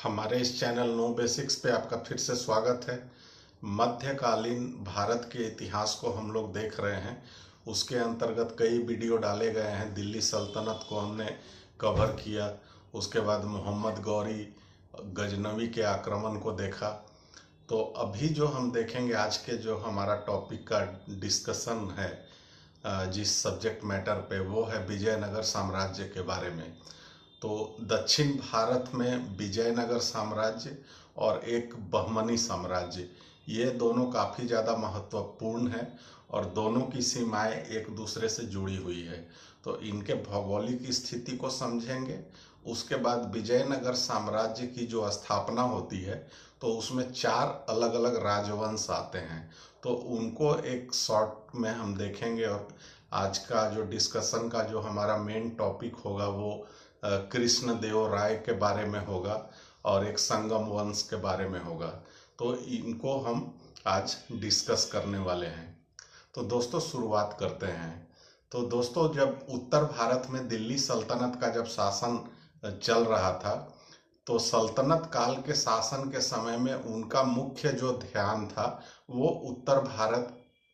हमारे इस channel know basics पे आपका फिर से स्वागत है। मध्यकालीन भारत के इतिहास को हम लोग देख रहे हैं। उसके अंतर्गत कई वीडियो डाले गए हैं। दिल्ली सल्तनत को हमने कवर किया, उसके बाद मोहम्मद गौरी गजनवी के आक्रमण को देखा। तो अभी जो हम देखेंगे, आज के जो हमारा टॉपिक का डिस्कशन है जिस सब्जेक्ट मैटर पे, वो है विजयनगर साम्राज्य के बारे में। तो दक्षिण भारत में विजयनगर साम्राज्य और एक बहमनी साम्राज्य, ये दोनों काफ़ी ज़्यादा महत्वपूर्ण है और दोनों की सीमाएं एक दूसरे से जुड़ी हुई है। तो इनके भौगोलिक स्थिति को समझेंगे। उसके बाद विजयनगर साम्राज्य की जो स्थापना होती है तो उसमें 4 अलग अलग राजवंश आते हैं, तो उनको एक शॉर्ट में हम देखेंगे। और आज का जो डिस्कशन का जो हमारा मेन टॉपिक होगा वो कृष्ण देव राय के बारे में होगा और एक संगम वंश के बारे में होगा। तो इनको हम आज डिस्कस करने वाले हैं। तो दोस्तों शुरुआत करते हैं। तो दोस्तों, जब उत्तर भारत में दिल्ली सल्तनत का जब शासन चल रहा था तो सल्तनत काल के शासन के समय में उनका मुख्य जो ध्यान था वो उत्तर भारत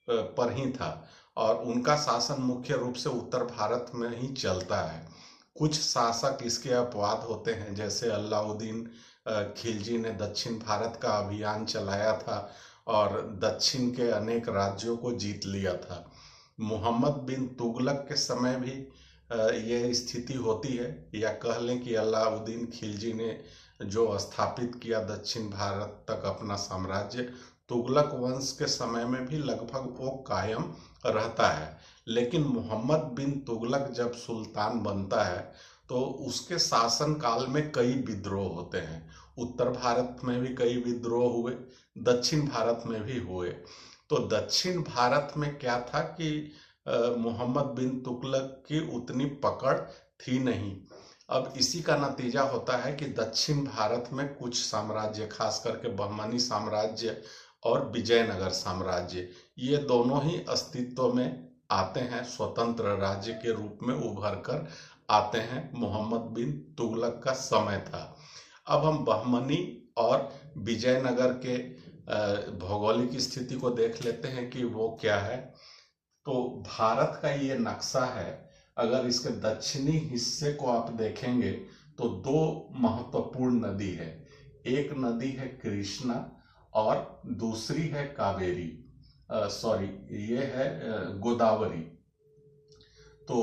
पर ही था और उनका शासन मुख्य रूप से उत्तर भारत में ही चलता है। कुछ शासक इसके अपवाद होते हैं, जैसे अलाउद्दीन खिलजी ने दक्षिण भारत का अभियान चलाया था और दक्षिण के अनेक राज्यों को जीत लिया था। मोहम्मद बिन तुगलक के समय भी ये स्थिति होती है, या कह लें कि अलाउद्दीन खिलजी ने जो स्थापित किया दक्षिण भारत तक अपना साम्राज्य, तुगलक वंश के समय में भी लगभग वो कायम रहता है। लेकिन मोहम्मद बिन तुगलक जब सुल्तान बनता है तो उसके शासन काल में कई विद्रोह होते हैं। उत्तर भारत में भी कई विद्रोह हुए, दक्षिण भारत में भी हुए। तो दक्षिण भारत में क्या था कि मोहम्मद बिन तुगलक की उतनी पकड़ थी नहीं। अब इसी का नतीजा होता है कि दक्षिण भारत में कुछ साम्राज्य, खास करके बहमनी साम्राज्य और विजयनगर साम्राज्य, ये दोनों ही अस्तित्व में आते हैं, स्वतंत्र राज्य के रूप में उभर कर आते हैं। मोहम्मद बिन तुगलक का समय था। अब हम बहमनी और विजयनगर के भौगोलिक स्थिति को देख लेते हैं कि वो क्या है। तो भारत का ये नक्शा है। अगर इसके दक्षिणी हिस्से को आप देखेंगे तो 2 महत्वपूर्ण नदी है। एक नदी है कृष्णा और दूसरी है कावेरी, सॉरी ये है गोदावरी। तो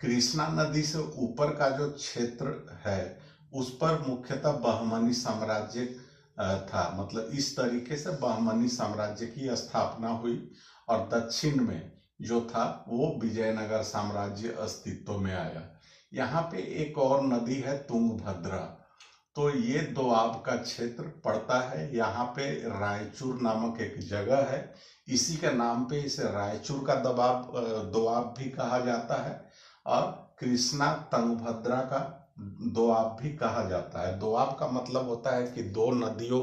कृष्णा नदी से ऊपर का जो क्षेत्र है उस पर मुख्यतः बहमनी साम्राज्य था। मतलब इस तरीके से बहमनी साम्राज्य की स्थापना हुई और दक्षिण में जो था वो विजयनगर साम्राज्य अस्तित्व में आया। यहाँ पे एक और नदी है तुंगभद्रा। तो ये दोआब का क्षेत्र पड़ता है। यहाँ पे रायचूर नामक एक जगह है, इसी के नाम पे इसे रायचूर का दोआब भी कहा जाता है और कृष्णा तुंगभद्रा का दोआब भी कहा जाता है। दोआब का मतलब होता है कि 2 नदियों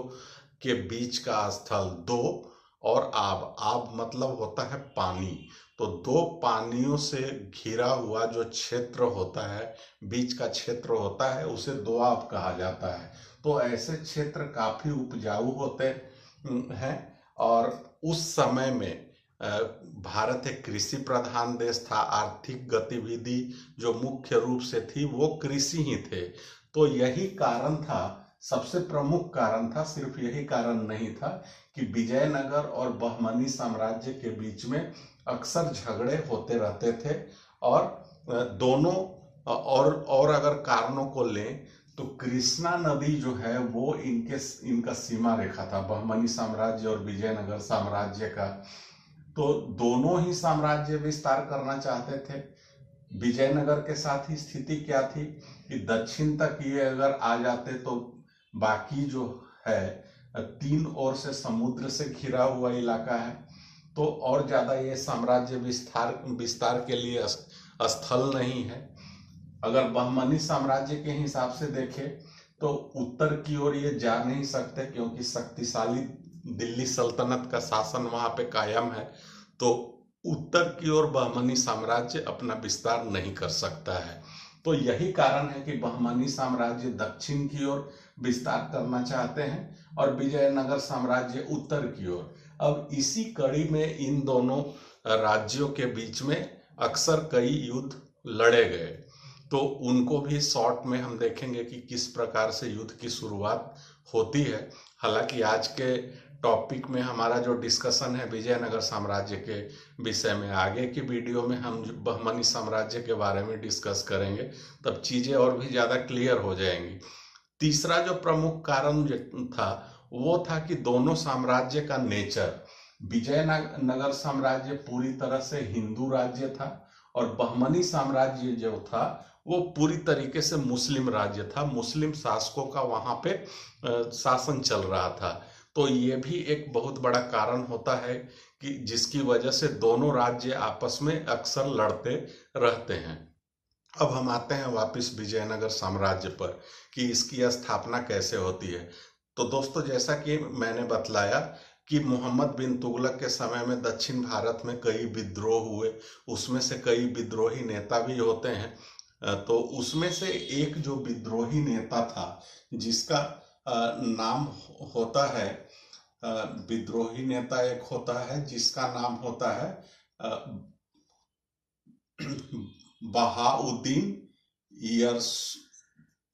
के बीच का स्थल, दो और आब मतलब होता है पानी। तो 2 पानियों से घिरा हुआ जो क्षेत्र होता है, बीच का क्षेत्र होता है, उसे दोआब कहा जाता है। तो ऐसे क्षेत्र काफी उपजाऊ होते हैं और उस समय में भारत एक कृषि प्रधान देश था। आर्थिक गतिविधि जो मुख्य रूप से थी वो कृषि ही थे। तो यही कारण था, सबसे प्रमुख कारण था, सिर्फ यही कारण नहीं था कि विजयनगर और बहमनी साम्राज्य के बीच में अक्सर झगड़े होते रहते थे। और दोनों और अगर कारणों को लें तो कृष्णा नदी जो है वो इनका सीमा रेखा था, बहमनी साम्राज्य और विजयनगर साम्राज्य का। तो दोनों ही साम्राज्य विस्तार करना चाहते थे। विजयनगर के साथ ही स्थिति क्या थी कि दक्षिण तक ये अगर आ जाते तो बाकी जो है 3 ओर से समुद्र से घिरा हुआ इलाका है, तो और ज्यादा ये साम्राज्य विस्तार के लिए स्थल नहीं है। अगर बहमनी साम्राज्य के हिसाब से देखें तो उत्तर की ओर ये जा नहीं सकते, क्योंकि शक्तिशाली दिल्ली सल्तनत का शासन वहां पे कायम है। तो उत्तर की ओर बहमनी साम्राज्य अपना विस्तार नहीं कर सकता है। तो यही कारण है कि बहमनी साम्राज्य दक्षिण की ओर विस्तार करना चाहते हैं और विजयनगर साम्राज्य उत्तर की ओर। अब इसी कड़ी में इन दोनों राज्यों के बीच में अक्सर कई युद्ध लड़े गए, तो उनको भी शॉर्ट में हम देखेंगे कि किस प्रकार से युद्ध की शुरुआत होती है। हालांकि आज के टॉपिक में हमारा जो डिस्कशन है विजयनगर साम्राज्य के विषय में, आगे की वीडियो में हम बहमनी साम्राज्य के बारे में डिस्कस करेंगे, तब चीजें और भी ज्यादा क्लियर हो जाएंगी। तीसरा जो प्रमुख कारण था वो था कि दोनों साम्राज्य का नेचर, विजयनगर साम्राज्य पूरी तरह से हिंदू राज्य था और बहमनी साम्राज्य जो था वो पूरी तरीके से मुस्लिम राज्य था, मुस्लिम शासकों का वहां पे शासन चल रहा था। तो ये भी एक बहुत बड़ा कारण होता है कि जिसकी वजह से दोनों राज्य आपस में अक्सर लड़ते रहते हैं। अब हम आते हैं वापस विजयनगर साम्राज्य पर कि इसकी स्थापना कैसे होती है। तो दोस्तों, जैसा कि मैंने बतलाया कि मोहम्मद बिन तुगलक के समय में दक्षिण भारत में कई विद्रोह हुए, उसमें से कई विद्रोही नेता भी होते हैं। तो उसमें से एक जो विद्रोही नेता था जिसका नाम होता है, विद्रोही नेता एक होता है जिसका नाम होता है बहाउद्दीन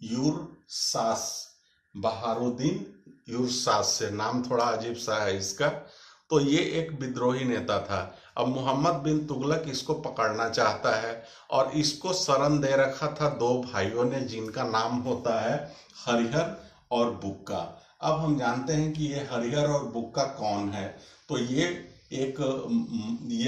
युरसास। बहाउद्दीन युरसास से नाम थोड़ा अजीब सा है इसका। तो ये एक विद्रोही नेता था। अब मोहम्मद बिन तुगलक इसको पकड़ना चाहता है और इसको शरण दे रखा था दो भाइयों ने जिनका नाम होता है हरिहर और बुक्का। अब हम जानते हैं कि ये हरिहर और बुक्का कौन है। तो ये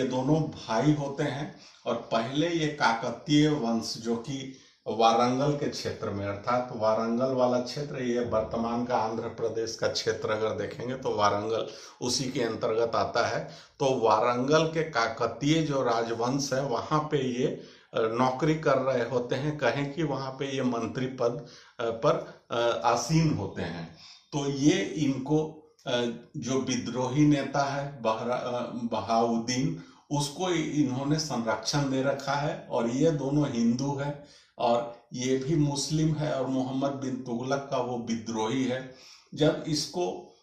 दोनों भाई होते हैं और पहले ये काकतीय वंश जो कि वारंगल के क्षेत्र में, अर्थात वारंगल वाला क्षेत्र, ये वर्तमान का आंध्र प्रदेश का क्षेत्र अगर देखेंगे तो वारंगल उसी के अंतर्गत आता है। तो वारंगल के काकतीय जो राजवंश है वहां पे ये नौकरी कर रहे होते हैं, कहें कि वहां पे ये मंत्री पद पर आसीन होते हैं। तो ये इनको जो विद्रोही नेता है बहाउद्दीन, उसको इन्होंने संरक्षण दे रखा है और ये दोनों हिंदू है और ये भी मुस्लिम है और मोहम्मद बिन तुगलक का वो विद्रोही है। जब इसको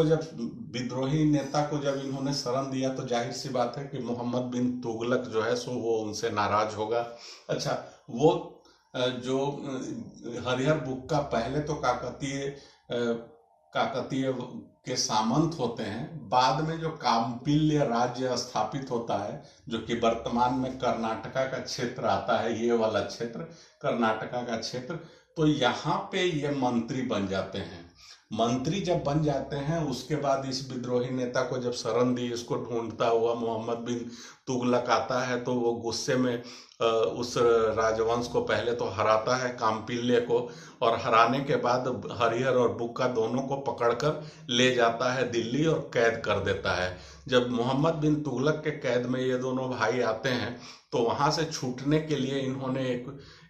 जब विद्रोही नेता को जब इन्होंने शरण दिया तो जाहिर सी बात है कि मोहम्मद बिन तुगलक जो है सो वो उनसे नाराज होगा। अच्छा, वो जो हरिहर बुक्का पहले तो काकतीय के सामंत होते हैं, बाद में जो कांपिल्य राज्य स्थापित होता है जो कि वर्तमान में कर्नाटका का क्षेत्र आता है, ये वाला क्षेत्र कर्नाटका का क्षेत्र, तो यहाँ पे ये मंत्री बन जाते हैं। मंत्री जब बन जाते हैं उसके बाद इस विद्रोही नेता को जब शरण दी, इसको ढूंढता हुआ मोहम्मद बिन तुगलक आता है तो वो गुस्से में उस राजवंश को पहले तो हराता है, कांपिल्य को, और हराने के बाद हरिहर और बुक्का दोनों को पकड़कर ले जाता है दिल्ली और कैद कर देता है। जब मोहम्मद बिन तुगलक के कैद में ये दोनों भाई आते हैं तो वहां से छूटने के लिए इन्होंने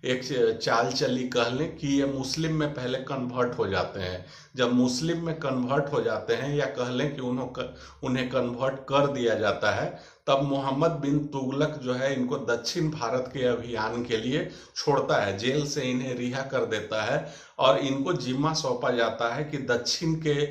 एक चाल चली, कह लें कि ये मुस्लिम में पहले कन्वर्ट हो जाते हैं। जब मुस्लिम में कन्वर्ट हो जाते हैं या कह लें कि उन्हें कन्वर्ट कर दिया जाता है, तब मोहम्मद बिन तुगलक जो है इनको दक्षिण भारत के अभियान के लिए छोड़ता है, जेल से इन्हें रिहा कर देता है और इनको जिम्मा सौंपा जाता है कि दक्षिण के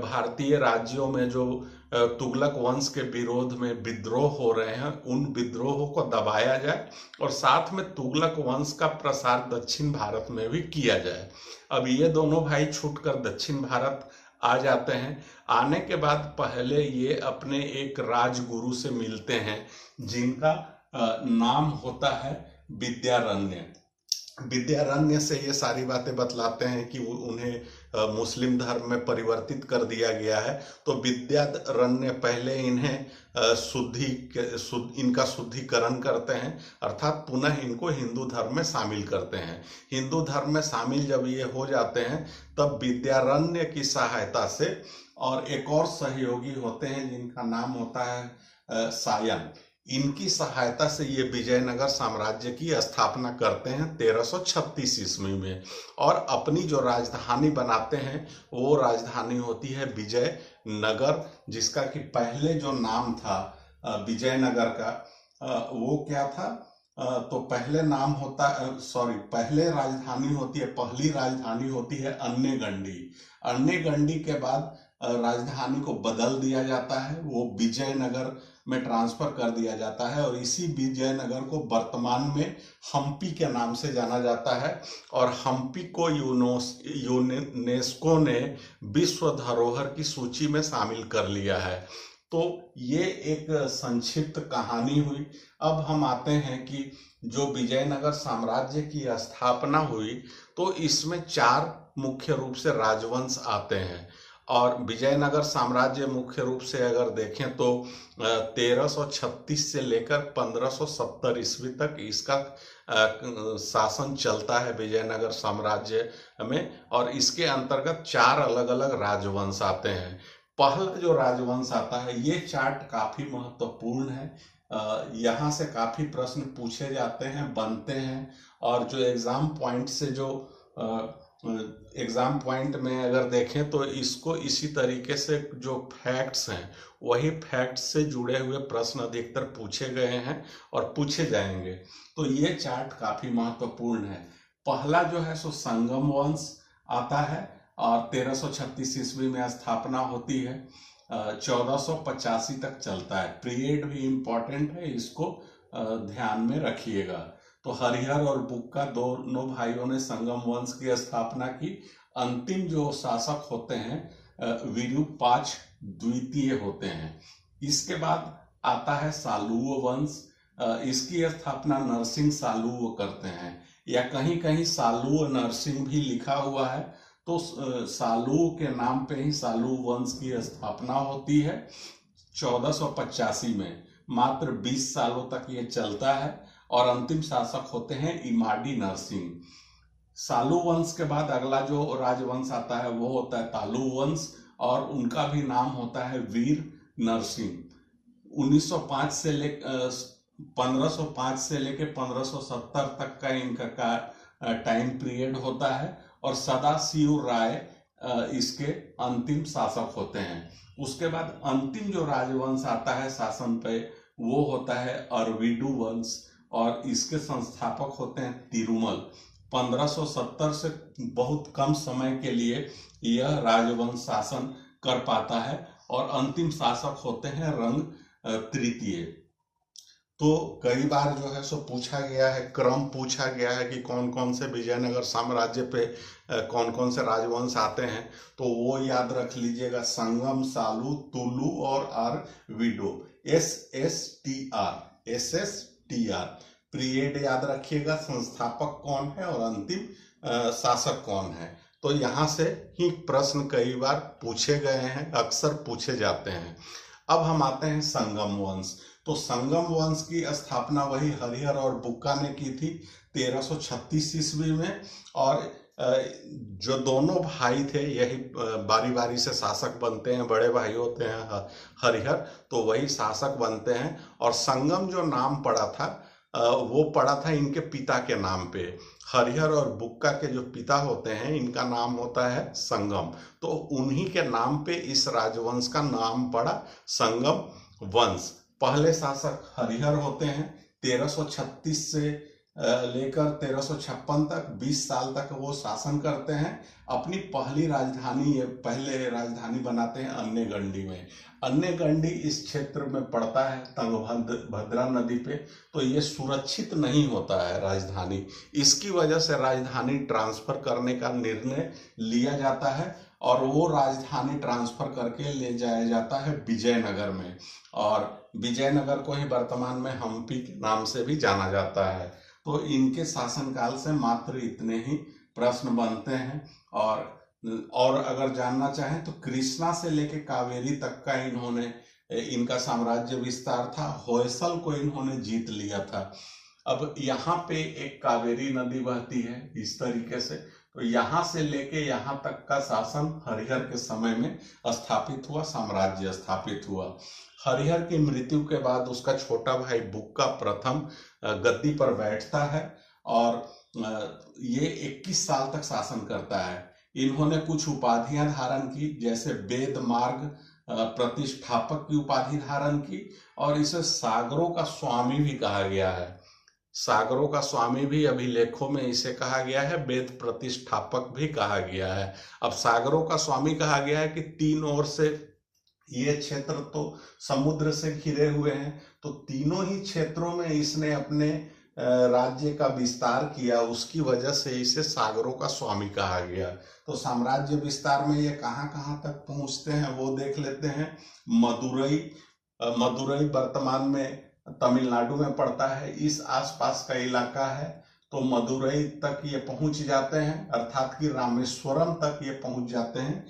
भारतीय राज्यों में जो तुगलक वंश के विरोध में विद्रोह हो रहे हैं उन विद्रोहों को दबाया जाए और साथ में तुगलक वंश का प्रसार दक्षिण भारत में भी किया जाए। अब ये दोनों भाई छूटकर दक्षिण भारत आ जाते हैं। आने के बाद पहले ये अपने एक राजगुरु से मिलते हैं जिनका नाम होता है विद्यारण्य। विद्यारण्य से ये सारी बातें बतलाते हैं कि उन्हें मुस्लिम धर्म में परिवर्तित कर दिया गया है। तो विद्यारण्य पहले इन्हें इनका शुद्धिकरण करते हैं, अर्थात पुनः इनको हिंदू धर्म में शामिल करते हैं। हिंदू धर्म में शामिल जब ये हो जाते हैं तब विद्यारण्य की सहायता से, और एक और सहयोगी होते हैं जिनका नाम होता है सायन, इनकी सहायता से ये विजयनगर साम्राज्य की स्थापना करते हैं 1336 ईस्वी में और अपनी जो राजधानी बनाते हैं वो राजधानी होती है विजयनगर, जिसका कि पहले जो नाम था विजयनगर का वो क्या था, तो पहले नाम होता पहले राजधानी होती है, पहली राजधानी होती है अन्य गंडी के बाद राजधानी को बदल दिया जाता है, वो विजयनगर में ट्रांसफर कर दिया जाता है और इसी विजयनगर को वर्तमान में हम्पी के नाम से जाना जाता है। और हम्पी को यूनेस्को ने विश्व धरोहर की सूची में शामिल कर लिया है। तो ये एक संक्षिप्त कहानी हुई। अब हम आते हैं कि जो विजयनगर साम्राज्य की स्थापना हुई तो इसमें 4 मुख्य रूप से राजवंश आते हैं। और विजयनगर साम्राज्य मुख्य रूप से अगर देखें तो 1336 से लेकर 1570 ईस्वी तक इसका शासन चलता है विजयनगर साम्राज्य में। और इसके अंतर्गत 4 अलग अलग राजवंश आते हैं। पहला जो राजवंश आता है, ये चार्ट काफी महत्वपूर्ण है। यहाँ से काफी प्रश्न पूछे जाते हैं, बनते हैं। और जो एग्जाम पॉइंट से जो एग्जाम पॉइंट में अगर देखें तो इसको इसी तरीके से जो फैक्ट्स हैं वही फैक्ट्स से जुड़े हुए प्रश्न अधिकतर पूछे गए हैं और पूछे जाएंगे। तो ये चार्ट काफी महत्वपूर्ण है। पहला जो है सो संगम वंश आता है और 1336 ईस्वी में स्थापना होती है, 1485 तक चलता है। पीरियड भी इम्पोर्टेंट है, इसको ध्यान में रखिएगा। तो हरिहर और बुक्का दोनों भाइयों ने संगम वंश की स्थापना की। अंतिम जो शासक होते हैं विरूपाक्ष द्वितीय होते हैं। इसके बाद आता है सालुव वंश। इसकी स्थापना नरसिंह सालुव करते हैं, या कहीं कहीं सालुव नरसिंह भी लिखा हुआ है। तो सालुव के नाम पे ही सालुव वंश की स्थापना होती है 1485 में। मात्र 20 सालों तक ये चलता है और अंतिम शासक होते हैं इमाडी नरसिंह। सालू वंश के बाद अगला जो राजवंश आता है वो होता है तालु वंश और उनका भी नाम होता है वीर नरसिंह। 1505 से लेके 1570 तक का इनका टाइम पीरियड होता है और सदाशिव राय इसके अंतिम शासक होते हैं। उसके बाद अंतिम जो राजवंश आता है शासन पे वो होता है अरविडु वंश और इसके संस्थापक होते हैं तिरुमल। 1570 से बहुत कम समय के लिए यह राजवंश शासन कर पाता है और अंतिम शासक होते हैं रंग तृतीय। तो कई बार जो है सो पूछा गया है, क्रम पूछा गया है कि कौन कौन से विजयनगर साम्राज्य पे कौन कौन से राजवंश आते हैं, तो वो याद रख लीजिएगा। संगम, सालू, तुलु और अरविडो। SSTR पीरियड याद रखिएगा, संस्थापक कौन है और अंतिम शासक कौन है। तो यहाँ से ही प्रश्न कई बार पूछे गए हैं, अक्सर पूछे जाते हैं। अब हम आते हैं संगम वंश। तो संगम वंश की स्थापना वही हरिहर और बुक्का ने की थी 1336 ईस्वी में। और जो दोनों भाई थे यही बारी बारी से शासक बनते हैं। बड़े भाई होते हैं हरिहर, तो वही शासक बनते हैं। और संगम जो नाम पड़ा था वो पड़ा था इनके पिता के नाम पे। हरिहर और बुक्का के जो पिता होते हैं इनका नाम होता है संगम, तो उन्हीं के नाम पे इस राजवंश का नाम पड़ा संगम वंश। पहले शासक हरिहर होते हैं, 1336 से लेकर 1356 तक 20 साल तक वो शासन करते हैं। अपनी पहली राजधानी पहले राजधानी बनाते हैं अन्य गंडी में। अन्य गंडी इस क्षेत्र में पड़ता है तुंगभद्रा नदी पे, तो ये सुरक्षित नहीं होता है राजधानी। इसकी वजह से राजधानी ट्रांसफर करने का निर्णय लिया जाता है और वो राजधानी ट्रांसफर करके ले जाया जाता है विजयनगर में। और विजयनगर को ही वर्तमान में हम्पी के नाम से भी जाना जाता है। तो इनके शासनकाल से मात्र इतने ही प्रश्न बनते हैं। और अगर जानना चाहें तो कृष्णा से लेके कावेरी तक का इनका साम्राज्य विस्तार था। होयसल को इन्होंने जीत लिया था। अब यहाँ पे एक कावेरी नदी बहती है इस तरीके से, तो यहाँ से लेके यहाँ तक का शासन हरिहर के समय में स्थापित हुआ, साम्राज्य स्थापित हुआ। हरिहर की मृत्यु के बाद उसका छोटा भाई बुक्का प्रथम गद्दी पर बैठता है और ये 21 साल तक शासन करता है। इन्होंने कुछ उपाधियां धारण की, जैसे वेद मार्ग प्रतिष्ठापक की उपाधि धारण की और इसे सागरों का स्वामी भी कहा गया है। सागरों का स्वामी भी अभिलेखों में इसे कहा गया है, वेद प्रतिष्ठापक भी कहा गया है। अब सागरों का स्वामी कहा गया है कि तीन ओर से ये क्षेत्र तो समुद्र से घिरे हुए हैं, तो तीनों ही क्षेत्रों में इसने अपने राज्य का विस्तार किया, उसकी वजह से इसे सागरों का स्वामी कहा गया। तो साम्राज्य विस्तार में ये कहाँ कहाँ तक पहुंचते हैं वो देख लेते हैं। मदुरई वर्तमान में तमिलनाडु में पड़ता है, इस आसपास का इलाका है। तो मदुरई तक ये पहुंच जाते हैं, अर्थात कि रामेश्वरम तक ये पहुंच जाते हैं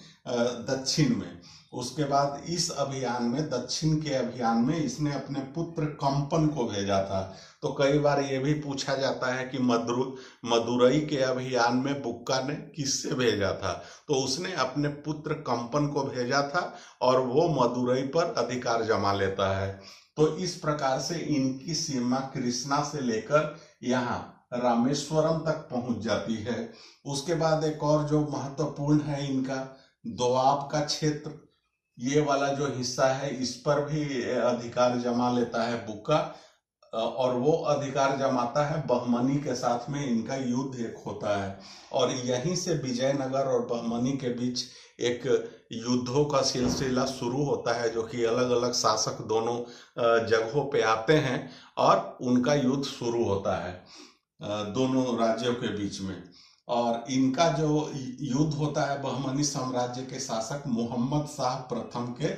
दक्षिण में। उसके बाद इस अभियान में, दक्षिण के अभियान में, इसने अपने पुत्र कंपन को भेजा था। तो कई बार ये भी पूछा जाता है कि मदुरई के अभियान में बुक्का ने किससे भेजा था, तो उसने अपने पुत्र कंपन को भेजा था और वो मदुरई पर अधिकार जमा लेता है। तो इस प्रकार से इनकी सीमा कृष्णा से लेकर यहाँ रामेश्वरम तक पहुंच जाती है। उसके बाद एक और जो महत्वपूर्ण है इनका दोआब का क्षेत्र, ये वाला जो हिस्सा है, इस पर भी अधिकार जमा लेता है बुक्का, और वो अधिकार जमाता है बहमनी के साथ में। इनका युद्ध एक होता है और यहीं से विजयनगर और बहमनी के बीच एक युद्धों का सिलसिला शुरू होता है, जो कि अलग अलग शासक दोनों जगहों पे आते हैं और उनका युद्ध शुरू होता है दोनों राज्यों के बीच में। और इनका जो युद्ध होता है बहमनी साम्राज्य के शासक मोहम्मद शाह प्रथम के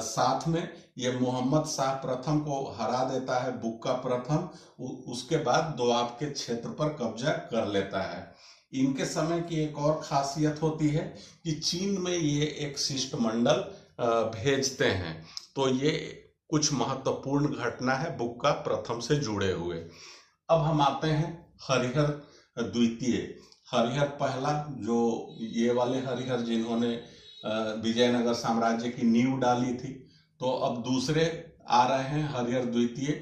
साथ में, ये मोहम्मद शाह प्रथम को हरा देता है बुक्का प्रथम। उसके बाद दोआब के क्षेत्र पर कब्जा कर लेता है। इनके समय की एक और खासियत होती है कि चीन में ये एक शिष्टमंडल भेजते हैं। तो ये कुछ महत्वपूर्ण घटना है बुक्का प्रथम से जुड़े हुए। अब हम आते हैं हरिहर द्वितीय। हरिहर पहला, जो ये वाले हरिहर जिन्होंने विजयनगर साम्राज्य की नींव डाली थी। तो अब दूसरे आ रहे हैं हरिहर द्वितीय।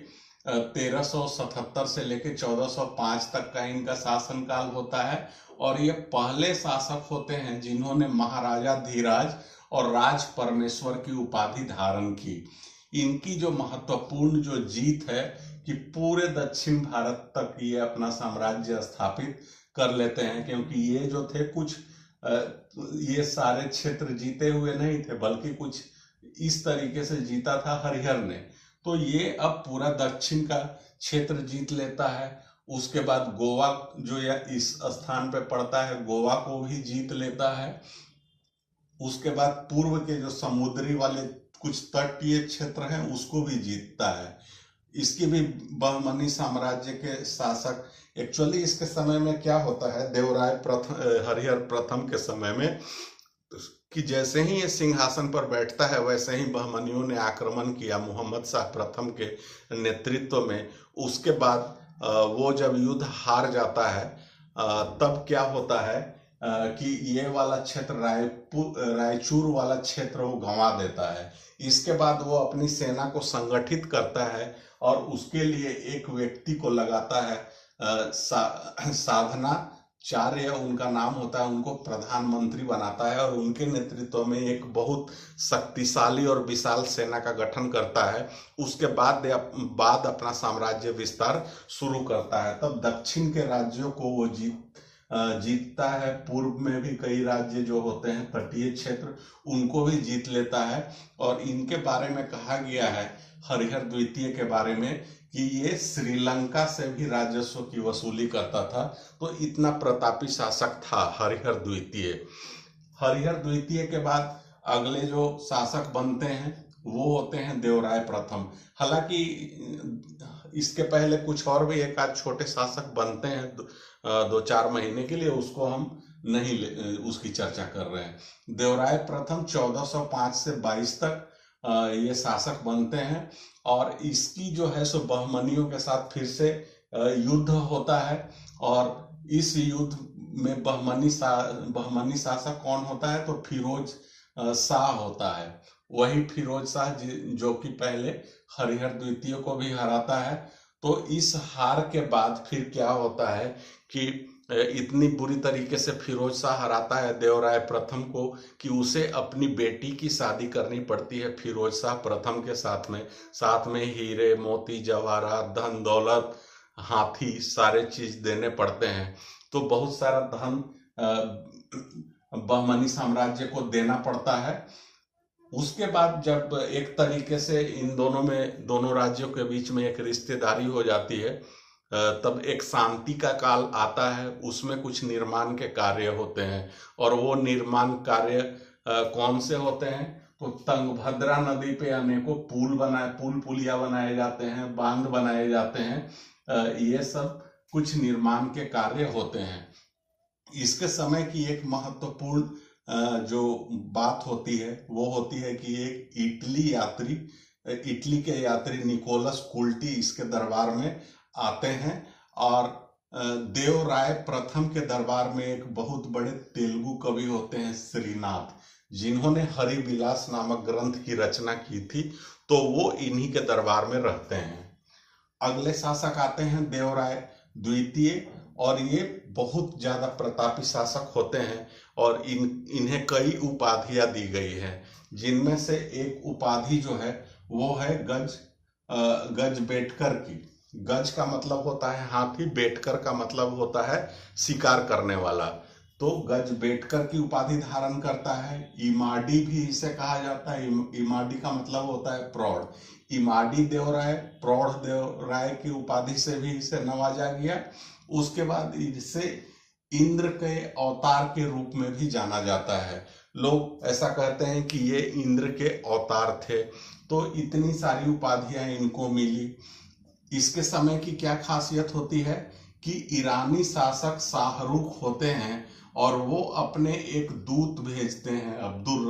1377 से लेकर 1405 तक का इनका शासनकाल होता है और ये पहले शासक होते हैं जिन्होंने महाराजा धीराज और राज परमेश्वर की उपाधि धारण की। इनकी जो महत्वपूर्ण जो जीत है कि पूरे दक्षिण भारत तक ये अपना साम्राज्य स्थापित कर लेते हैं, क्योंकि ये जो थे कुछ ये सारे क्षेत्र जीते हुए नहीं थे, बल्कि कुछ इस तरीके से जीता था हरिहर ने। तो ये अब पूरा दक्षिण का क्षेत्र जीत लेता है। उसके बाद गोवा जो इस स्थान पे पड़ता है, गोवा को भी जीत लेता है। उसके बाद पूर्व के जो समुद्री वाले कुछ तटीय क्षेत्र हैं उसको भी जीतता है। इसकी भी बहमनी साम्राज्य के शासक, एक्चुअली इसके समय में क्या होता है, देवराय प्रथम, हरिहर प्रथम के समय में, कि जैसे ही ये सिंहासन पर बैठता है वैसे ही बहमनियों ने आक्रमण किया मोहम्मद शाह प्रथम के नेतृत्व में। उसके बाद वो जब युद्ध हार जाता है तब क्या होता है कि ये वाला क्षेत्र रायचूर वाला क्षेत्र वो गंवा देता है। इसके बाद वो अपनी सेना को संगठित करता है और उसके लिए एक व्यक्ति को लगाता है, साधनाचार्य उनका नाम होता है, उनको प्रधानमंत्री बनाता है और उनके नेतृत्व में एक बहुत शक्तिशाली और विशाल सेना का गठन करता है। उसके बाद अपना साम्राज्य विस्तार शुरू करता है। तब दक्षिण के राज्यों को वो जीतता है। पूर्व में भी कई राज्य जो होते हैं तटीय क्षेत्र, उनको भी जीत लेता है। और इनके बारे में कहा गया है हरिहर द्वितीय के बारे में कि ये श्रीलंका से भी राजस्व की वसूली करता था। तो इतना प्रतापी शासक था हरिहर द्वितीय। हरिहर द्वितीय के बाद अगले जो शासक बनते हैं वो होते हैं देवराय प्रथम। हालांकि इसके पहले कुछ और भी एक आध छोटे शासक बनते हैं 2-4 महीने के लिए, उसको हम नहीं उसकी चर्चा कर रहे हैं। देवराय प्रथम 1405 से 22 तक ये शासक बनते हैं और इसकी जो है सो बहमनियों के साथ फिर से युद्ध होता है। और इस युद्ध में बहमनी शासक कौन होता है, तो फिरोज शाह होता है। वही फिरोज शाह जो कि पहले हरिहर द्वितीय को भी हराता है। तो इस हार के बाद फिर क्या होता है कि इतनी बुरी तरीके से फिरोज शाह हराता है देवराय प्रथम को कि उसे अपनी बेटी की शादी करनी पड़ती है फिरोज शाह प्रथम के साथ में। हीरे मोती जवाहरात धन दौलत हाथी सारे चीज देने पड़ते हैं, तो बहुत सारा धन बहमनी साम्राज्य को देना पड़ता है। उसके बाद जब एक तरीके से इन दोनों राज्यों के बीच में एक रिश्तेदारी हो जाती है, तब एक शांति का काल आता है। उसमें कुछ निर्माण के कार्य होते हैं, और वो निर्माण कार्य कौन से होते हैं? तो तुंगभद्रा नदी पे अनेकों पुलिया बनाए जाते हैं, बांध बनाए जाते हैं। ये सब कुछ निर्माण के कार्य होते हैं। इसके समय की एक महत्वपूर्ण जो बात होती है वो होती है कि एक इटली के यात्री निकोलस कुल्टी इसके दरबार में आते हैं, और देव राय प्रथम के दरबार में एक बहुत बड़े तेलुगु कवि होते हैं श्रीनाथ, जिन्होंने हरिविलास नामक ग्रंथ की रचना की थी, तो वो इन्हीं के दरबार में रहते हैं। अगले शासक आते हैं देवराय द्वितीय, और ये बहुत ज्यादा प्रतापी शासक होते हैं, और इन्हें कई उपाधियां दी गई है, जिनमें से एक उपाधि जो है वो है गज बेटकर की। गज का मतलब होता है हाथी, बेटकर का मतलब होता है शिकार करने वाला, तो गज बेटकर की उपाधि धारण करता है। इमाडी भी इसे कहा जाता है, इमाडी का मतलब होता है प्रौढ़। इमाडी देवराय, प्रौढ़ देवराय की उपाधि से भी इसे नवाजा गया। उसके बाद इसे इंद्र के अवतार के रूप में भी जाना जाता है। लोग ऐसा कहते हैं कि ये इंद्र के अवतार थे। तो इतनी सारी उपाधियां इनको मिली। इसके समय की क्या खासियत होती है कि ईरानी शासक शाहरुख होते हैं, और वो अपने एक दूत भेजते हैं अब्दुल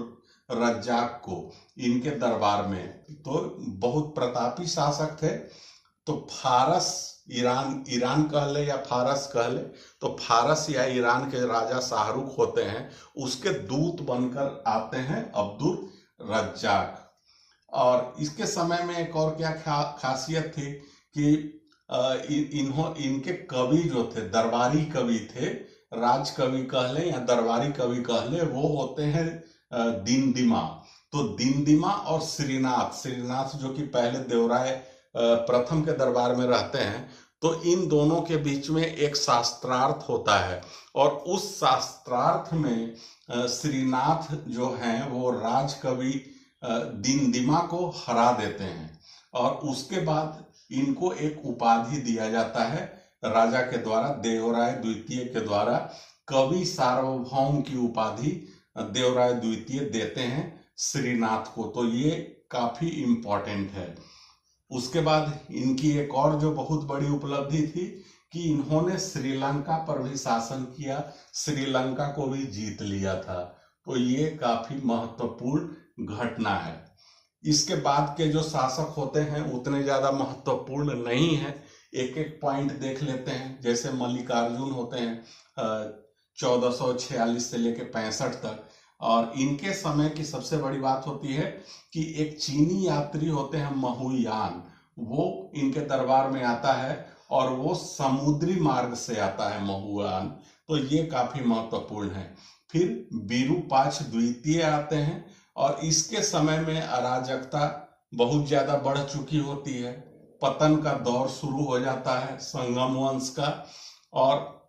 रज्जाक को इनके दरबार में। तो बहुत प्रतापी शासक थे। तो फारस, ईरान कह ले या फारस कह ले, तो फारस या ईरान के राजा शाहरुख होते हैं, उसके दूत बनकर आते हैं अब्दुल रज्जाक। और इसके समय में एक और क्या खासियत थी कि इनके कवि जो थे, दरबारी कवि थे, राज कवि कह ले या दरबारी कवि कह ले, वो होते हैं दीनदिमा। तो दीनदिमा और श्रीनाथ जो कि पहले देवराय प्रथम के दरबार में रहते हैं, तो इन दोनों के बीच में एक शास्त्रार्थ होता है, और उस शास्त्रार्थ में श्रीनाथ जो हैं वो राजकवि दीनदिमा को हरा देते हैं, और उसके बाद इनको एक उपाधि दिया जाता है राजा के द्वारा, देवराय द्वितीय के द्वारा कवि सार्वभौम की उपाधि देवराय द्वितीय देते हैं श्रीनाथ को। तो ये काफी इंपॉर्टेंट है। उसके बाद इनकी एक और जो बहुत बड़ी उपलब्धि थी कि इन्होंने श्रीलंका पर भी शासन किया, श्रीलंका को भी जीत लिया था। तो ये काफी महत्वपूर्ण घटना है। इसके बाद के जो शासक होते हैं उतने ज्यादा महत्वपूर्ण नहीं है, एक एक पॉइंट देख लेते हैं। जैसे मल्लिकार्जुन होते हैं 1446 से लेकर 65 तक, और इनके समय की सबसे बड़ी बात होती है कि एक चीनी यात्री होते हैं महुयान, वो इनके दरबार में आता है, और वो समुद्री मार्ग से आता है महुयान। तो ये काफी महत्वपूर्ण है। फिर विरूपाक्ष द्वितीय आते हैं, और इसके समय में अराजकता बहुत ज्यादा बढ़ चुकी होती है, पतन का दौर शुरू हो जाता है संगम वंश का। और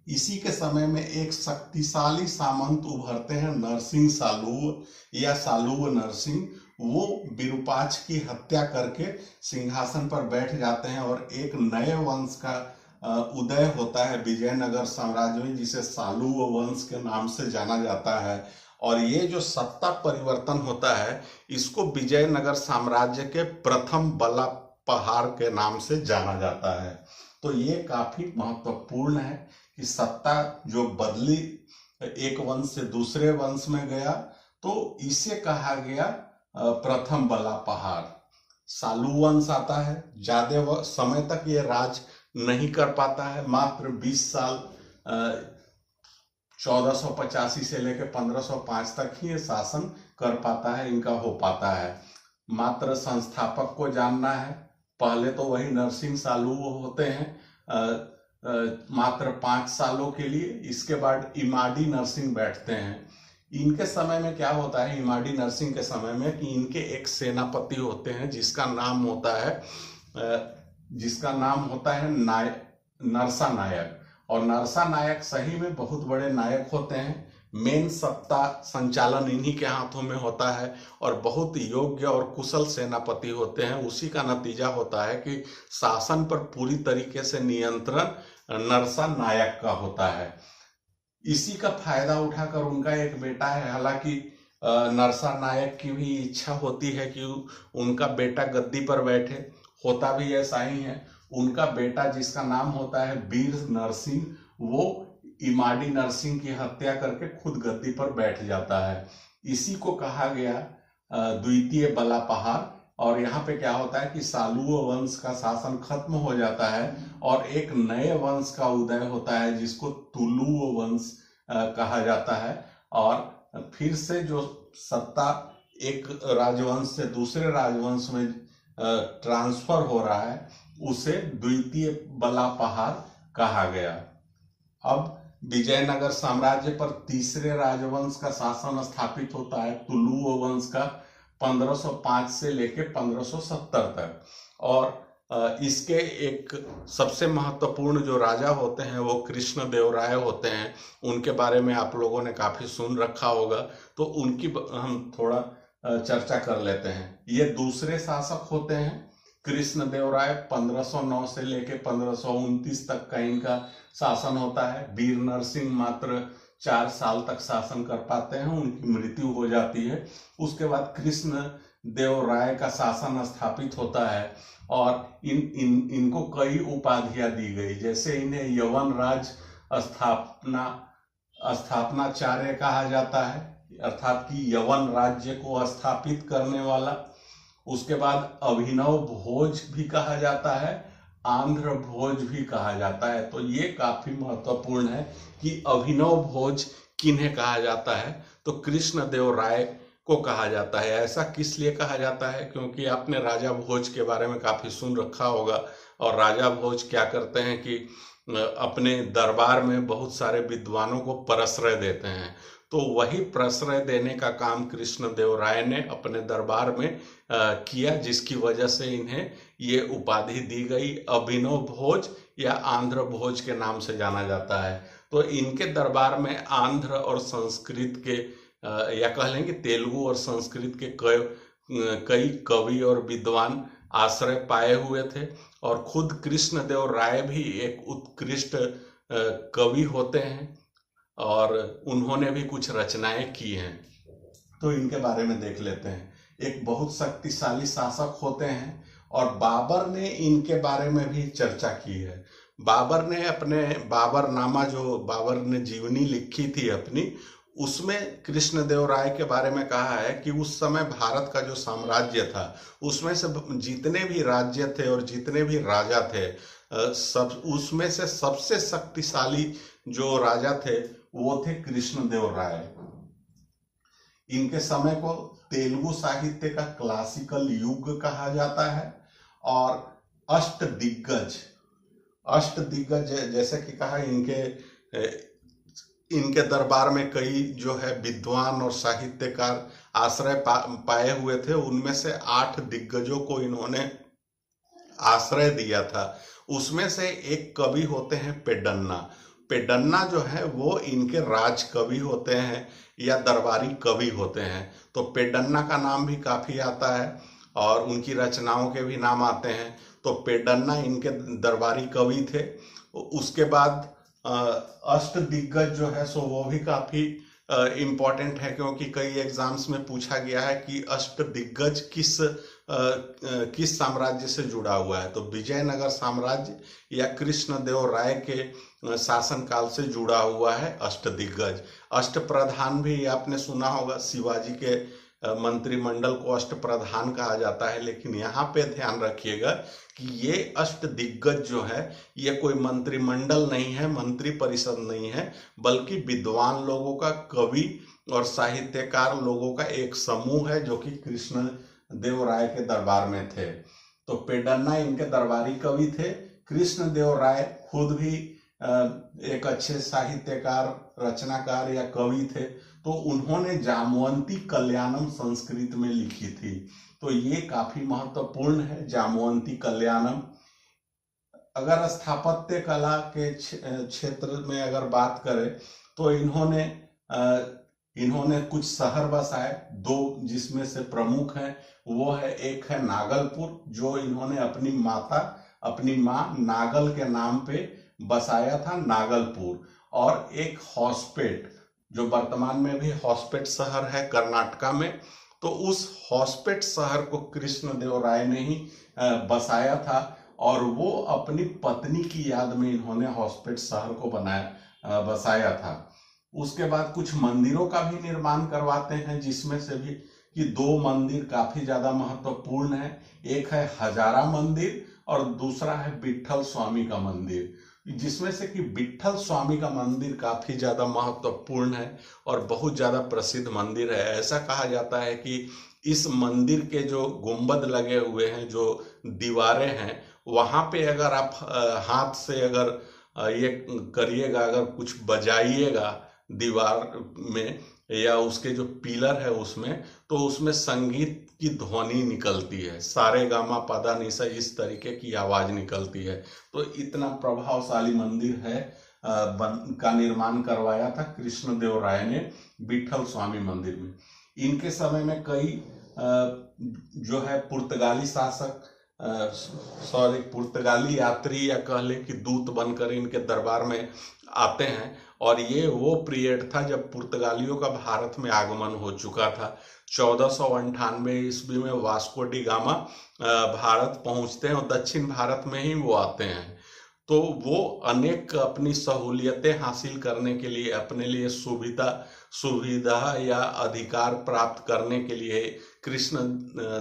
इसी के समय में एक शक्तिशाली सामंत उभरते हैं नरसिंह सालुव या सालुव नरसिंह। वो विरूपाक्ष की हत्या करके सिंहासन पर बैठ जाते हैं, और एक नए वंश का उदय होता है विजयनगर साम्राज्य में, जिसे सालुव वंश के नाम से जाना जाता है। और ये जो सत्ता परिवर्तन होता है इसको विजयनगर साम्राज्य के प्रथम बला पहाड़ के नाम से जाना जाता है। तो ये काफी महत्वपूर्ण है कि सत्ता जो बदली एक वंश से दूसरे वंश में गया, तो इसे कहा गया प्रथम बला पहाड़। सालू वंश आता है, ज्यादा समय तक ये राज नहीं कर पाता है, मात्र 20 साल 1485 से लेकर 1505 तक ही ये शासन कर पाता है, इनका हो पाता है। मात्र संस्थापक को जानना है, पहले तो वही नरसिंह सालू होते हैं मात्र 5 सालों के लिए। इसके बाद इमाडी नरसिंह बैठते हैं। इनके समय में क्या होता है, इमाडी नरसिंह के समय में, कि इनके एक सेनापति होते हैं जिसका नाम होता है जिसका नाम होता है नरसा नायक। और नरसा नायक सही में बहुत बड़े नायक होते हैं। मेन सत्ता संचालन इन्हीं के हाथों में होता है और बहुत योग्य और कुशल सेनापति होते हैं। उसी का नतीजा होता है कि शासन पर पूरी तरीके से नियंत्रण नरसा नायक का होता है। इसी का फायदा उठाकर उनका एक बेटा है, हालांकि नरसा नायक की भी इच्छा होती है कि उनका बेटा गद्दी पर बैठे, होता भी ऐसा ही है। उनका बेटा जिसका नाम होता है वीर नरसिंह, वो इमाड़ी नरसिंह की हत्या करके खुद गद्दी पर बैठ जाता है। इसी को कहा गया द्वितीय बला पहाड़। और यहाँ पे क्या होता है कि सालुओ वंश का शासन खत्म हो जाता है और एक नए वंश का उदय होता है जिसको तुलुओ वंश कहा जाता है। और फिर से जो सत्ता एक राजवंश से दूसरे राजवंश में ट्रांसफर हो रहा है उसे द्वितीय बला पहाड़ कहा गया। अब विजयनगर साम्राज्य पर तीसरे राजवंश का शासन स्थापित होता है, तुलुओ वंश का, 1505 से लेके 1570 तक। और इसके एक सबसे महत्वपूर्ण जो राजा होते हैं वो कृष्णदेवराय होते हैं। उनके बारे में आप लोगों ने काफी सुन रखा होगा, तो उनकी हम थोड़ा चर्चा कर लेते हैं। ये दूसरे शासक होते हैं। कृष्णदेवराय 1509 से लेके 1529 तक का इनका शासन होता है। वीर नरसिंह मात्र 4 साल तक शासन कर पाते हैं, उनकी मृत्यु हो जाती है। उसके बाद कृष्णदेवराय का शासन स्थापित होता है और इनको कई उपाधियां दी गई, जैसे इन्हें यवन राज स्थापनाचार्य कहा जाता है, अर्थात कि यवन राज्य को स्थापित करने वाला। उसके बाद अभिनव भोज भी कहा जाता है, आंध्र भोज भी कहा जाता है। तो ये काफी महत्वपूर्ण है कि अभिनव भोज किन्हें कहा जाता है, तो कृष्णदेवराय को कहा जाता है। ऐसा किस लिए कहा जाता है, क्योंकि आपने राजा भोज के बारे में काफी सुन रखा होगा। और राजा भोज क्या करते हैं कि अपने दरबार में बहुत सारे विद्वानों को प्रश्रय देते हैं, तो वही प्रश्रय देने का काम कृष्णदेवराय ने अपने दरबार में किया, जिसकी वजह से इन्हें ये उपाधि दी गई। अभिनव भोज या आंध्र भोज के नाम से जाना जाता है। तो इनके दरबार में आंध्र और संस्कृत के या कह लेंगे तेलुगु और संस्कृत के कई कवि और विद्वान आश्रय पाए हुए थे। और खुद कृष्णदेवराय भी एक उत्कृष्ट कवि होते हैं और उन्होंने भी कुछ रचनाएं की हैं। तो इनके बारे में देख लेते हैं। एक बहुत शक्तिशाली शासक होते हैं और बाबर ने इनके बारे में भी चर्चा की है। बाबर ने अपने बाबरनामा, जो बाबर ने जीवनी लिखी थी अपनी, उसमें कृष्णदेवराय के बारे में कहा है कि उस समय भारत का जो साम्राज्य था उसमें से जितने भी राज्य थे और जितने भी राजा थे, सब उसमें से सबसे शक्तिशाली जो राजा थे वो थे कृष्णदेवराय। इनके समय को तेलुगु साहित्य का क्लासिकल युग कहा जाता है। और अष्टदिग्गज जैसे कि कहा, इनके दरबार में कई जो है विद्वान और साहित्यकार आश्रय पाए हुए थे। उनमें से 8 दिग्गजों को इन्होंने आश्रय दिया था। उसमें से एक कवि होते हैं पेडन्ना। पेडन्ना जो है वो इनके राज कवि होते हैं या दरबारी कवि होते हैं। तो पेडन्ना का नाम भी काफी आता है और उनकी रचनाओं के भी नाम आते हैं। तो पेडन्ना इनके दरबारी कवि थे। उसके बाद अष्टदिग्गज जो है सो वो भी काफी इम्पोर्टेंट है, क्योंकि कई एग्जाम्स में पूछा गया है कि अष्टदिग्गज किस साम्राज्य से जुड़ा हुआ है। तो विजयनगर साम्राज्य या कृष्णदेवराय के शासनकाल से जुड़ा हुआ है अष्टदिग्गज। अष्टप्रधान भी आपने सुना होगा, शिवाजी के मंत्रिमंडल को अष्टप्रधान कहा जाता है। लेकिन यहाँ पे ध्यान रखिएगा कि ये अष्टदिग्गज जो है ये कोई मंत्रिमंडल नहीं है, मंत्री परिषद नहीं है, बल्कि विद्वान लोगों का, कवि और साहित्यकार लोगों का एक समूह है जो कि कृष्णदेवराय के दरबार में थे। तो पेडन्ना इनके दरबारी कवि थे। कृष्णदेवराय खुद भी एक अच्छे साहित्यकार, रचनाकार या कवि थे। तो उन्होंने जामवंती कल्याणम संस्कृत में लिखी थी। तो ये काफी महत्वपूर्ण है, जामवंती कल्याणम। अगर स्थापत्य कला के क्षेत्र में अगर बात करें तो इन्होंने कुछ शहर बसाए, दो जिसमें से प्रमुख हैं वो है, एक है नागलपुर जो इन्होंने अपनी माँ नागल के नाम पे बसाया था, नागलपुर, और एक हॉस्पेट जो वर्तमान में भी हॉस्पेट शहर है कर्नाटका में। तो उस हॉस्पेट शहर को कृष्णदेवराय ने ही बसाया था और वो अपनी पत्नी की याद में इन्होंने हॉस्पेट शहर को बसाया था। उसके बाद कुछ मंदिरों का भी निर्माण करवाते हैं, जिसमें से भी कि दो मंदिर काफी ज्यादा महत्वपूर्ण है। एक है हजारा मंदिर और दूसरा है विट्ठल स्वामी का मंदिर, जिसमें से कि विट्ठल स्वामी का मंदिर काफी ज्यादा महत्वपूर्ण है और बहुत ज्यादा प्रसिद्ध मंदिर है। ऐसा कहा जाता है कि इस मंदिर के जो गुंबद लगे हुए हैं, जो दीवारें हैं, वहां पे अगर आप हाथ से अगर ये करिएगा, अगर कुछ बजाइएगा दीवार में या उसके जो पिलर है उसमें, तो उसमें संगीत की ध्वनि निकलती है, सारे गामा पदा निसा, इस तरीके की आवाज निकलती है। तो इतना प्रभावशाली मंदिर है, का निर्माण करवाया था कृष्णदेवराय ने विट्ठल स्वामी मंदिर में। इनके समय में कई जो है पुर्तगाली शासक, पुर्तगाली यात्री या कह ले कि दूत बनकर इनके दरबार में आते हैं, और ये वो पीरियड था जब पुर्तगालियों का भारत में आगमन हो चुका था। 1498 ईस्वी में वास्को डी गामा भारत पहुंचते हैं और दक्षिण भारत में ही वो आते हैं। तो वो अनेक अपनी सहूलियतें हासिल करने के लिए, अपने लिए सुविधा या अधिकार प्राप्त करने के लिए कृष्ण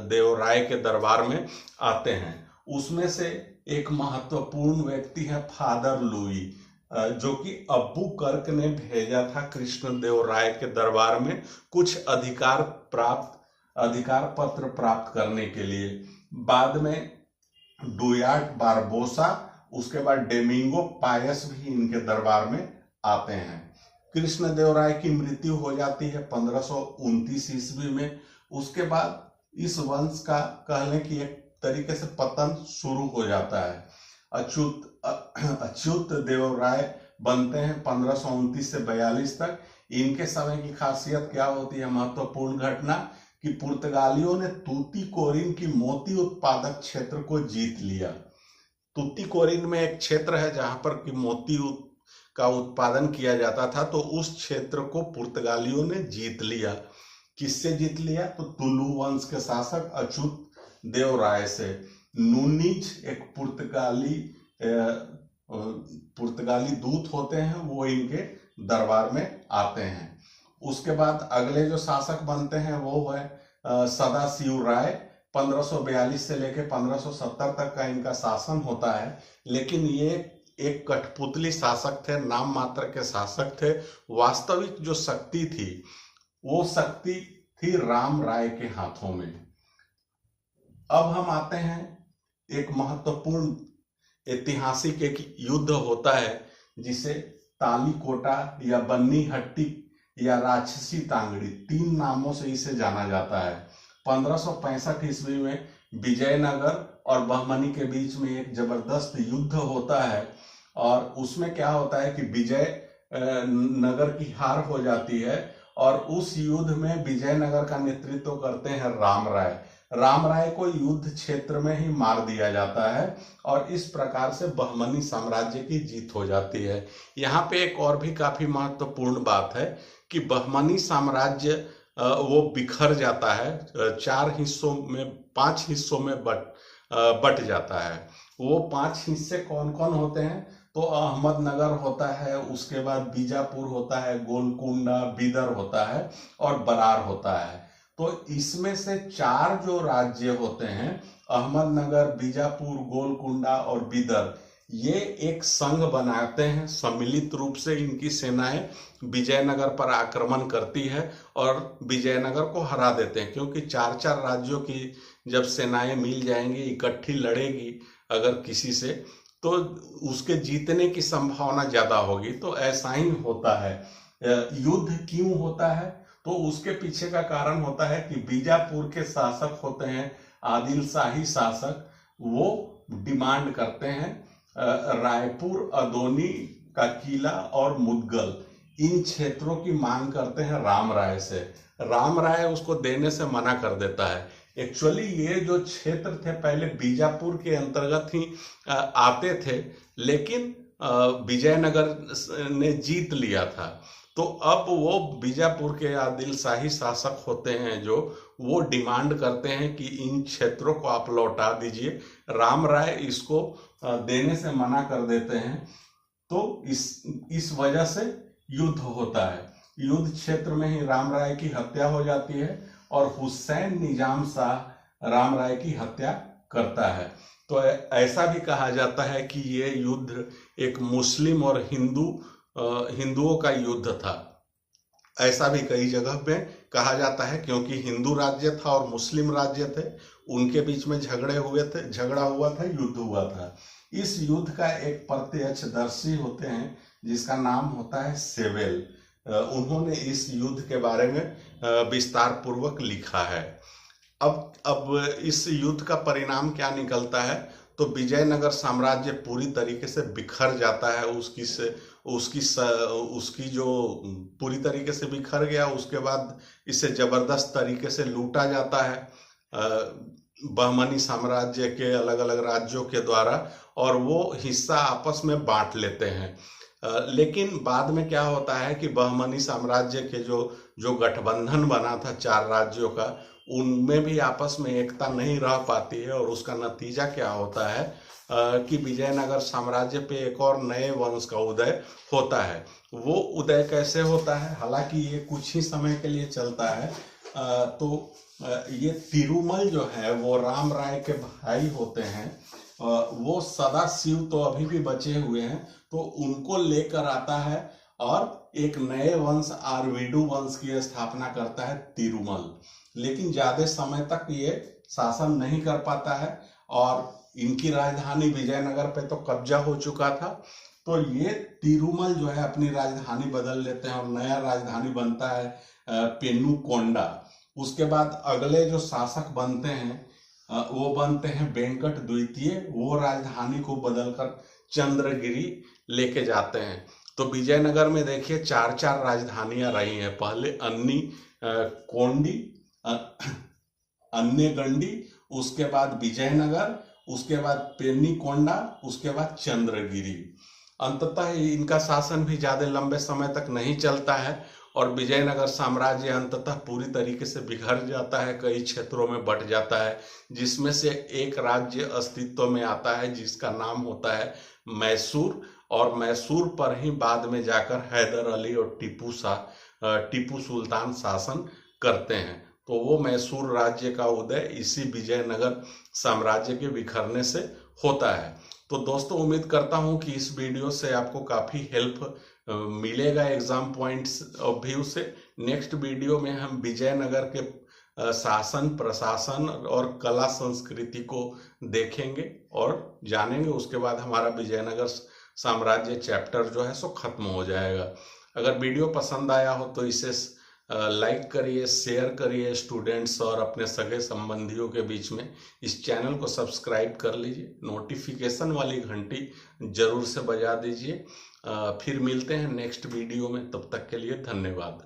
देवराय के दरबार में आते हैं। उसमें से एक महत्वपूर्ण व्यक्ति है फादर लुई, जो कि अब्बू कर्क ने भेजा था कृष्ण देवराय के दरबार में कुछ अधिकार पत्र प्राप्त करने के लिए। बाद में डुयार्ट बारबोसा, उसके बाद डेमिंगो पायस भी इनके दरबार में आते हैं। कृष्णदेवराय की मृत्यु हो जाती है 1529 ईस्वी में। उसके बाद इस वंश का कह लें कि एक तरीके से पतन शुरू हो जाता है। अच्युत देवराय बनते हैं 1529 से 42 तक। इनके समय की खासियत क्या होती है, महत्वपूर्ण घटना, कि पुर्तगालियों ने तूतीकोरिन की मोती उत्पादक क्षेत्र को जीत लिया। तूतीकोरिन में एक क्षेत्र है जहां पर कि मोती का उत्पादन किया जाता था, तो उस क्षेत्र को पुर्तगालियों ने जीत लिया। किससे जीत लिया? तो तुलु वंश के शासक अच्युत देवराय से। नूनीज एक पुर्तगाली दूत होते हैं, वो इनके दरबार में आते हैं। उसके बाद अगले जो शासक बनते हैं वो है सदाशिव राय। 1542 से लेकर 1570 तक का इनका शासन होता है, लेकिन ये एक कठपुतली शासक थे, नाम मात्र के शासक थे। वास्तविक जो शक्ति थी वो शक्ति थी राम राय के हाथों में। अब हम आते हैं, एक महत्वपूर्ण ऐतिहासिक एक युद्ध होता है जिसे तालीकोटा या बन्नी हट्टी या राक्षसी तांगड़ी, 3 नामों से इसे जाना जाता है। 1565 ईस्वी में विजयनगर और बहमनी के बीच में एक जबरदस्त युद्ध होता है, और उसमें क्या होता है कि विजय नगर की हार हो जाती है, और उस युद्ध में विजयनगर का नेतृत्व करते हैं राम राय। राम राय को युद्ध क्षेत्र में ही मार दिया जाता है, और इस प्रकार से बहमनी साम्राज्य की जीत हो जाती है। यहाँ पे एक और भी काफी महत्वपूर्ण बात है कि बहमनी साम्राज्य वो बिखर जाता है, 5 हिस्सों में बट जाता है। वो 5 हिस्से कौन कौन होते हैं? तो अहमदनगर होता है, उसके बाद बीजापुर होता है, गोलकुंडा बीदर होता है और बरार होता है। तो इसमें से 4 जो राज्य होते हैं, अहमदनगर, बीजापुर, गोलकुंडा और बीदर, ये एक संघ बनाते हैं। सम्मिलित रूप से इनकी सेनाएं विजयनगर पर आक्रमण करती है और विजयनगर को हरा देते हैं, क्योंकि 4 राज्यों की जब सेनाएं मिल जाएंगी, इकट्ठी लड़ेगी अगर किसी से, तो उसके जीतने की संभावना ज्यादा होगी। तो ऐसा ही होता है। युद्ध क्यों होता है? तो उसके पीछे का कारण होता है कि बीजापुर के शासक होते हैं आदिल शाही शासक, वो डिमांड करते हैं रायपुर, अदोनी का किला और मुदगल, इन क्षेत्रों की मांग करते हैं राम राय से। राम राय उसको देने से मना कर देता है। एक्चुअली ये जो क्षेत्र थे पहले बीजापुर के अंतर्गत ही आते थे, लेकिन विजयनगर ने जीत लिया था। तो अब वो बीजापुर के आदिल शाही शासक होते हैं जो वो डिमांड करते हैं कि इन क्षेत्रों को आप लौटा दीजिए। राम राय इसको देने से मना कर देते हैं। तो इस वजह से युद्ध होता है। युद्ध क्षेत्र में ही राम राय की हत्या हो जाती है और हुसैन निजाम शाह राम राय की हत्या करता है। तो ऐसा भी कहा जाता है कि ये युद्ध एक मुस्लिम और हिंदुओं का युद्ध था। ऐसा भी कई जगह पे कहा जाता है, क्योंकि हिंदू राज्य था और मुस्लिम राज्य थे, उनके बीच में झगड़ा हुआ था, युद्ध हुआ था। इस युद्ध का एक प्रत्यक्षदर्शी होते हैं जिसका नाम होता है सेवेल। उन्होंने इस युद्ध के बारे में विस्तार पूर्वक लिखा है। अब इस युद्ध का परिणाम क्या निकलता है, तो विजयनगर साम्राज्य पूरी तरीके से बिखर जाता है। उसकी जो पूरी तरीके से बिखर गया, उसके बाद इसे जबरदस्त तरीके से लूटा जाता है बहमनी साम्राज्य के अलग अलग राज्यों के द्वारा, और वो हिस्सा आपस में बांट लेते हैं। लेकिन बाद में क्या होता है कि बहमनी साम्राज्य के जो गठबंधन बना था 4 राज्यों का, उनमें भी आपस में एकता नहीं रह पाती है, और उसका नतीजा क्या होता है कि विजयनगर साम्राज्य पे एक और नए वंश का उदय होता है। वो उदय कैसे होता है, हालांकि ये कुछ ही समय के लिए चलता है। तो ये तिरुमल जो है वो राम राय के भाई होते हैं। वो सदाशिव तो अभी भी बचे हुए हैं, तो उनको लेकर आता है और एक नए वंश आरवीडू वंश की स्थापना करता है तिरुमल। लेकिन ज्यादा समय तक ये शासन नहीं कर पाता है और इनकी राजधानी विजयनगर पे तो कब्जा हो चुका था। तो ये तिरुमल जो है अपनी राजधानी बदल लेते हैं और नया राजधानी बनता है पेनुकोंडा। उसके बाद अगले जो शासक बनते हैं वो बनते हैं वेंकट द्वितीय। वो राजधानी को बदलकर चंद्रगिरी लेके जाते हैं। तो विजयनगर में देखिए 4 राजधानियां रही हैं। पहले कोंडी, अन्नेगंडी, उसके बाद विजयनगर, उसके बाद पेन्नीकोंडा, उसके बाद चंद्रगिरी। अंततः इनका शासन भी ज्यादा लंबे समय तक नहीं चलता है और विजयनगर साम्राज्य अंततः पूरी तरीके से बिखर जाता है, कई क्षेत्रों में बंट जाता है, जिसमें से एक राज्य अस्तित्व में आता है जिसका नाम होता है मैसूर। और मैसूर पर ही बाद में जाकर हैदर अली और टीपू सुल्तान शासन करते हैं। तो वो मैसूर राज्य का उदय इसी विजयनगर साम्राज्य के बिखरने से होता है। तो दोस्तों, उम्मीद करता हूं कि इस वीडियो से आपको काफी हेल्प मिलेगा एग्जाम पॉइंट्स ऑफ व्यू से। नेक्स्ट वीडियो में हम विजयनगर के शासन, प्रशासन और कला संस्कृति को देखेंगे और जानेंगे। उसके बाद हमारा विजयनगर साम्राज्य चैप्टर जो है सो खत्म हो जाएगा। अगर वीडियो पसंद आया हो तो इसे लाइक करिए, शेयर करिए स्टूडेंट्स और अपने सगे संबंधियों के बीच में। इस चैनल को सब्सक्राइब कर लीजिए, नोटिफिकेशन वाली घंटी जरूर से बजा दीजिए। फिर मिलते हैं नेक्स्ट वीडियो में, तब तक के लिए धन्यवाद।